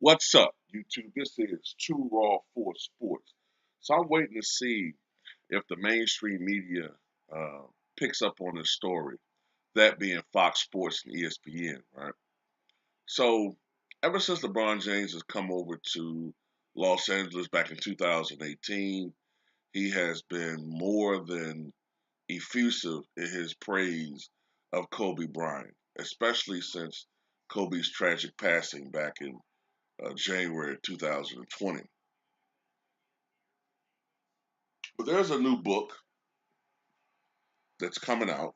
What's up, YouTube? This is Too Raw for Sports. So I'm waiting to see if the mainstream media uh, picks up on this story, that being Fox Sports and ESPN, right? So ever since LeBron James has come over to Los Angeles back in 2018, he has been more than effusive in his praise of Kobe Bryant, especially since Kobe's tragic passing back in January 2020. But there's a new book that's coming out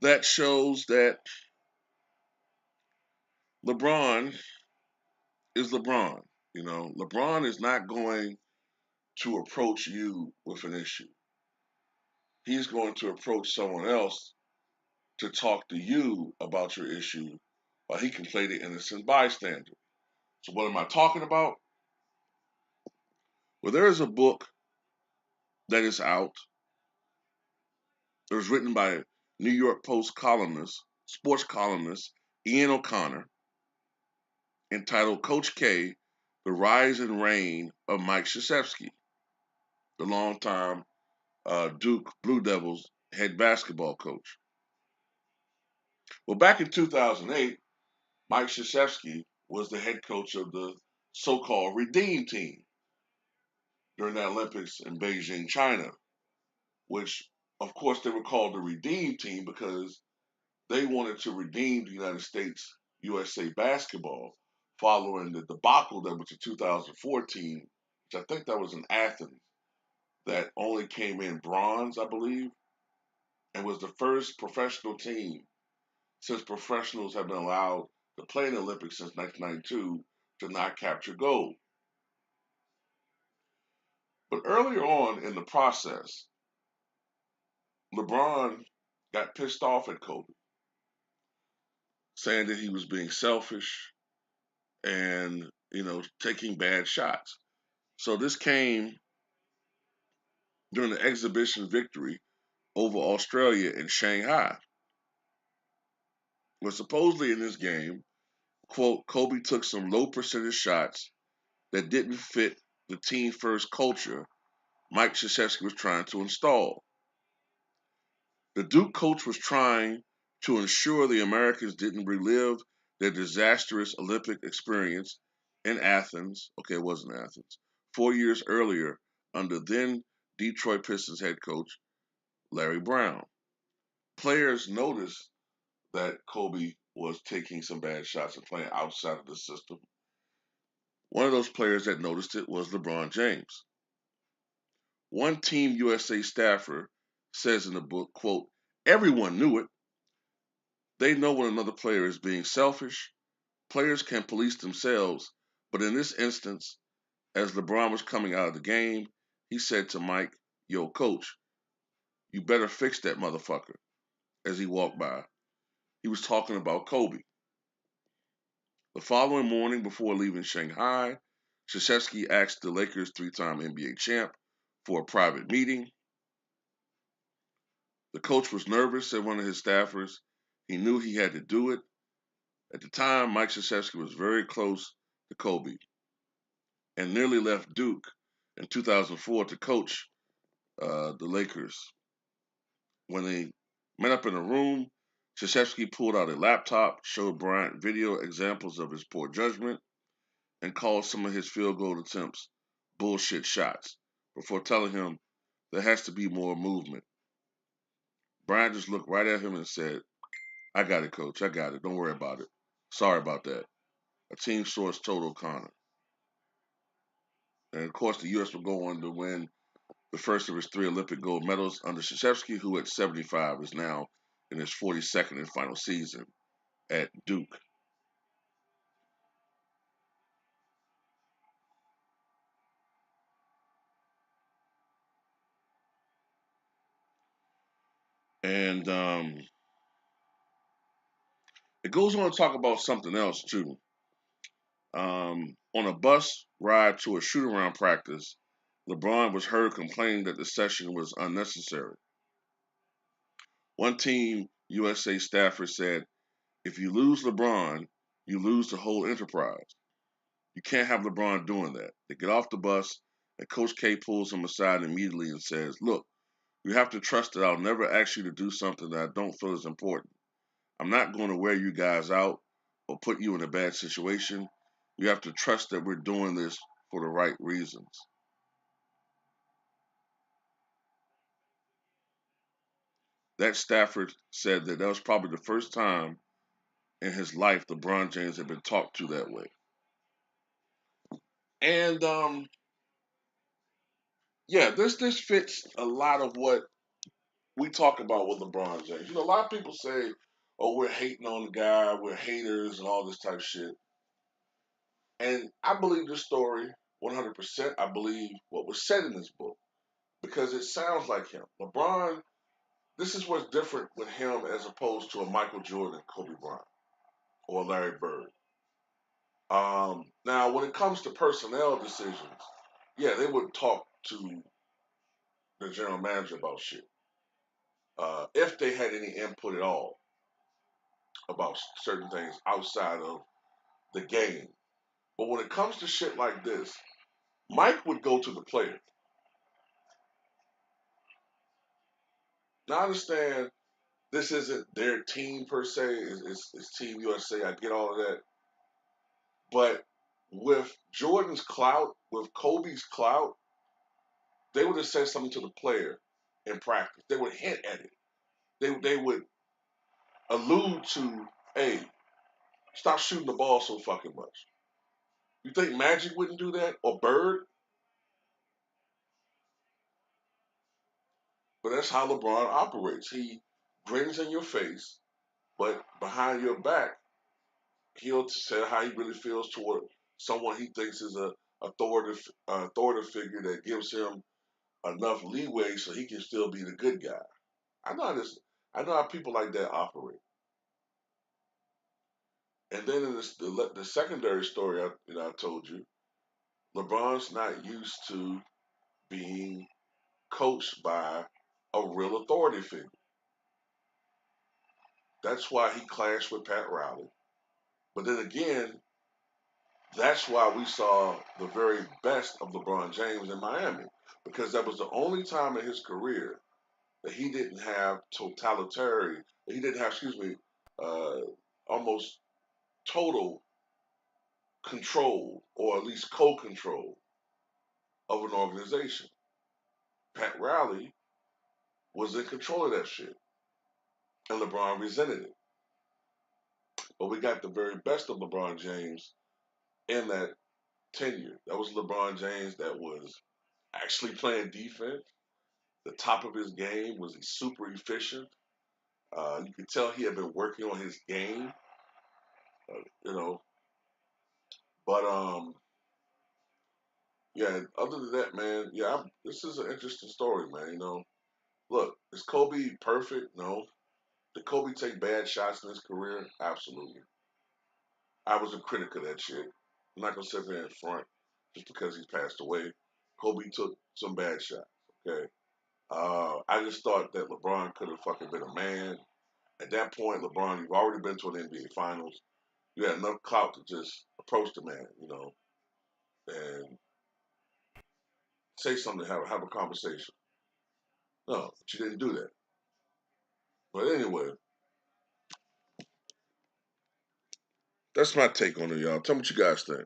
that shows that LeBron is LeBron. You know, LeBron is not going to approach you with an issue. He's going to approach someone else to talk to you about your issue while he can play the innocent bystander. So, what am I talking about? Well, there is a book that is out. It was written by New York Post columnist, sports columnist Ian O'Connor, entitled Coach K, The Rise and Reign of Mike Krzyzewski, the longtime Duke Blue Devils head basketball coach. Well, back in 2008, Mike Krzyzewski was the head coach of the so-called Redeem Team during the Olympics in Beijing, China, which, of course, they were called the Redeem Team because they wanted to redeem the United States USA basketball following the debacle that was in 2014, which I think that was in Athens, that only came in bronze, I believe, and was the first professional team since professionals have been allowed to play in the Olympics since 1992 to not capture gold. But earlier on in the process, LeBron got pissed off at Kobe, saying that he was being selfish and, taking bad shots. So this came during the exhibition victory over Australia in Shanghai, where supposedly in this game, quote, Kobe took some low percentage shots that didn't fit the team first culture Mike Krzyzewski was trying to install. The Duke coach was trying to ensure the Americans didn't relive their disastrous Olympic experience in Athens. Okay, it wasn't Athens. 4 years earlier, under then Detroit Pistons head coach Larry Brown. Players noticed that Kobe was taking some bad shots and playing outside of the system. One of those players that noticed it was LeBron James. One Team USA staffer says in the book, quote, everyone knew it. They know when another player is being selfish. Players can police themselves, but in this instance, as LeBron was coming out of the game, he said to Mike, yo, coach, you better fix that motherfucker, as he walked by. He was talking about Kobe. The following morning, before leaving Shanghai, Krzyzewski asked the Lakers' three-time NBA champ for a private meeting. The coach was nervous, said one of his staffers. He knew he had to do it. At the time, Mike Krzyzewski was very close to Kobe and nearly left Duke in 2004 to coach the Lakers. When they met up in a room, Krzyzewski pulled out a laptop, showed Bryant video examples of his poor judgment, and called some of his field goal attempts bullshit shots before telling him there has to be more movement. Bryant just looked right at him and said, I got it, coach. I got it. Don't worry about it. Sorry about that. A team source told O'Connor. And of course, the U.S. will go on to win the first of his three Olympic gold medals under Krzyzewski, who at 75 is now in his 42nd and final season at Duke. And it goes on to talk about something else, too. On a bus ride to a shoot-around practice, LeBron was heard complaining that the session was unnecessary. One Team USA staffer said, if you lose LeBron, you lose the whole enterprise. You can't have LeBron doing that. They get off the bus, and Coach K pulls him aside immediately and says, "Look, you have to trust that I'll never ask you to do something that I don't feel is important. I'm not going to wear you guys out or put you in a bad situation. You have to trust that we're doing this for the right reasons." That Stafford said that was probably the first time in his life LeBron James had been talked to that way. And yeah, this fits a lot of what we talk about with LeBron James. A lot of people say, "Oh, we're hating on the guy, we're haters, and all this type of shit." And I believe this story 100%. I believe what was said in this book because it sounds like him. LeBron, this is what's different with him as opposed to a Michael Jordan, Kobe Bryant, or Larry Bird. Now, when it comes to personnel decisions, yeah, they would talk to the general manager about shit if they had any input at all about certain things outside of the game. But when it comes to shit like this, Mike would go to the player. Now, I understand this isn't their team per se, it's Team USA. I get all of that. But with Jordan's clout, with Kobe's clout, they would have said something to the player in practice. They would hint at it. They would allude to, hey, stop shooting the ball so fucking much. You think Magic wouldn't do that? Or Bird? But that's how LeBron operates. He grins in your face, but behind your back, he'll say how he really feels toward someone he thinks is a authoritative figure that gives him enough leeway so he can still be the good guy. I know how this. I know how people like that operate. And then in the secondary story I told you, LeBron's not used to being coached by a real authority figure. That's why he clashed with Pat Riley. But then again, that's why we saw the very best of LeBron James in Miami, because that was the only time in his career that he didn't have totalitarian, he didn't have, excuse me, uh, almost total control or at least co-control of an organization. Pat Riley was in control of that shit, and LeBron resented it. But we got the very best of LeBron James in that tenure. That was LeBron James that was actually playing defense. The top of his game was he super efficient. You could tell he had been working on his game, you know. But yeah. Other than that, man, yeah, this is an interesting story, man. Look, is Kobe perfect? No. Did Kobe take bad shots in his career? Absolutely. I was a critic of that shit. I'm not gonna sit there in front just because he's passed away. Kobe took some bad shots. Okay. I just thought that LeBron could have fucking been a man. At that point, LeBron, you've already been to an NBA Finals. You had enough clout to just approach the man, and say something, have a conversation. No, but you didn't do that. But anyway, that's my take on it, y'all. Tell me what you guys think.